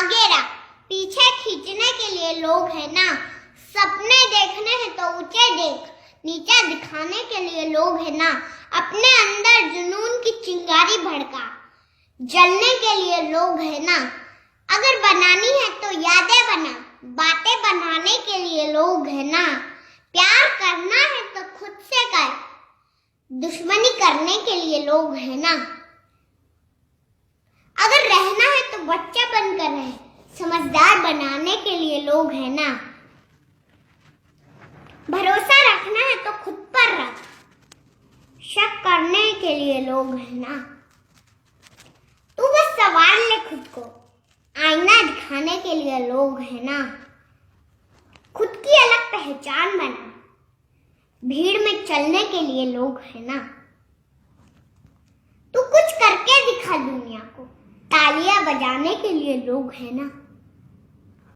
आगे रख, पीछे खींचने के लिए लोग है ना। सपने देखने हैं तो ऊंचे देख, नीचे दिखाने के लिए लोग है ना। अपने अंदर जुनून की चिंगारी भड़का, जलने के लिए लोग है ना। अगर बनानी है तो यादें बना, बातें बनाने के लिए लोग है ना। प्यार करना है तो खुद से कर, दुश्मनी करने के लिए लोग है ना। अगर रहना है तो बच्चा बनकर रहे, समझदार बनाने के लिए लोग है ना। भरोसा रखना है तो खुद पर रख, शक करने के लिए लोग है ना। तू बस सवार ले खुद को, आईना दिखाने के लिए लोग है ना। खुद की अलग पहचान बना, भीड़ में चलने के लिए लोग है ना। तू कुछ करके दिखा दुनिया को, तालियां बजाने के लिए लोग है ना।